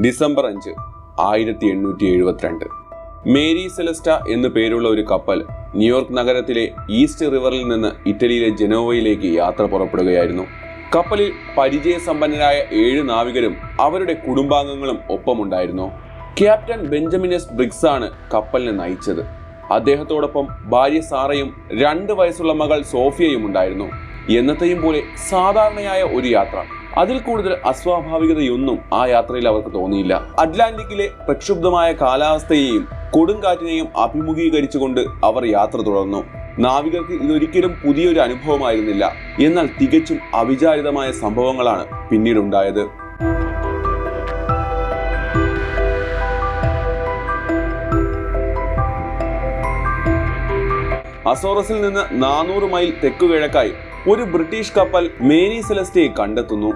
December 5, 1872. Mary Celesta എന്നു പേരുള്ള ഒരു കപ്പൽ ന്യൂയോർക്ക് നഗരത്തിലെ ഈസ്റ്റ് റിവറിൽ നിന്ന് ഇറ്റലിയിലെ ജനോവയിലേക്ക് യാത്ര പുറപ്പെടുകയായിരുന്നു. കപ്പലിൽ പരിചയസമ്പന്നരായ 7 നാവികരും അവരുടെ കുടുംബാംഗങ്ങളും ഒപ്പമുണ്ടായിരുന്നു. ക്യാപ്റ്റൻ ബെഞ്ചമിൻ എസ് ബ്രിഗ്സ് ആണ് കപ്പലിനെ നയിച്ചത്. അദ്ദേഹത്തോടൊപ്പം ഭാര്യ സാറയും 2 വയസ്സുള്ള മകൾ സോഫിയയും ഉണ്ടായിരുന്നു. എന്നത്തെയും പോലെ സാധാരണയായ ഒരു യാത്ര. അതിൽ കൂടുതൽ അസ്വാഭാവികതയൊന്നും ആ യാത്രയിൽ അവർക്ക് തോന്നിയില്ല. അറ്റ്ലാന്റിക്കിലെ പ്രക്ഷുബ്ധമായ കാലാവസ്ഥയെയും കൊടുങ്കാറ്റിനെയും അഭിമുഖീകരിച്ചുകൊണ്ട് അവർ യാത്ര തുടർന്നു. നാവികർക്ക് ഇതൊരിക്കലും പുതിയൊരു അനുഭവമായിരുന്നില്ല. എന്നാൽ തികച്ചും അവിചാരിതമായ സംഭവങ്ങളാണ് പിന്നീടുണ്ടായത്. അസോറസിൽ നിന്ന് 400 മൈൽ തെക്കുകിഴക്കായി ഒരു ബ്രിട്ടീഷ് കപ്പൽ മേരി സെലസ്റ്റയെ കണ്ടെത്തുന്നു.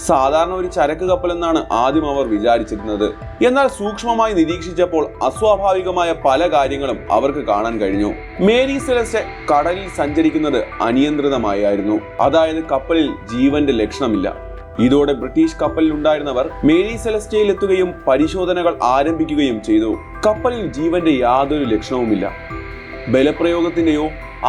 സാധാരണ ഒരു ചരക്ക് കപ്പൽ എന്നാണ് ആദ്യം അവർ വിചാരിച്ചിരുന്നത്. എന്നാൽ സൂക്ഷ്മമായി നിരീക്ഷിച്ചപ്പോൾ അസ്വാഭാവികമായ പല കാര്യങ്ങളും അവർക്ക് കാണാൻ കഴിഞ്ഞു. മേരി സെലസ്റ്റ കടലിൽ സഞ്ചരിക്കുന്നത് അനിയന്ത്രിതമായിരുന്നു. അതായത് കപ്പലിൽ ജീവന്റെ ലക്ഷണമില്ല. ഇതോടെ ബ്രിട്ടീഷ് കപ്പലിൽ ഉണ്ടായിരുന്നവർ മേരി സെലസ്റ്റയിൽ എത്തുകയും പരിശോധനകൾ ആരംഭിക്കുകയും ചെയ്തു. കപ്പലിൽ ജീവന്റെ യാതൊരു ലക്ഷണവുമില്ല. ബലപ്രയോഗത്തിന്റെയോ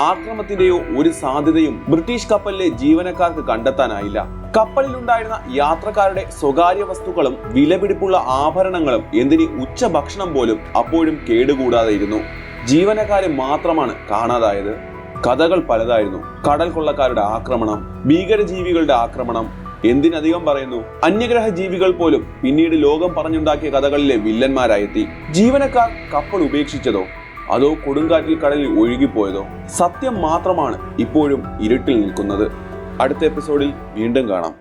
ആക്രമണത്തിന്റെയോ ഒരു സാധ്യതയും ബ്രിട്ടീഷ് കപ്പലിലെ ജീവനക്കാർക്ക് കണ്ടെത്താനായില്ല. കപ്പലിലുണ്ടായിരുന്ന യാത്രക്കാരുടെ സ്വകാര്യ വസ്തുക്കളും വിലപിടിപ്പുള്ള ആഭരണങ്ങളും എന്തിന് ഉച്ചഭക്ഷണം പോലും അപ്പോഴും കേടുകൂടാതെ ഇരുന്നു. ജീവനക്കാരെ മാത്രമാണ് കാണാതായത്. കഥകൾ പലതായിരുന്നു. കടൽ കൊള്ളക്കാരുടെ ആക്രമണം, ഭീകരജീവികളുടെ ആക്രമണം, എന്തിനധികം പറയുന്നു, അന്യഗ്രഹ ജീവികൾ പോലും പിന്നീട് ലോകം പറഞ്ഞുണ്ടാക്കിയ കഥകളിലെ വില്ലന്മാരായെത്തി. ജീവനക്കാർ കപ്പൽ ഉപേക്ഷിച്ചതോ അതോ കൊടുങ്കാറ്റിൽ കടലിൽ ഒഴുകിപ്പോയതോ? സത്യം മാത്രമാണ് ഇപ്പോഴും ഇരുട്ടിൽ നിൽക്കുന്നത്. അടുത്ത എപ്പിസോഡിൽ വീണ്ടും കാണാം.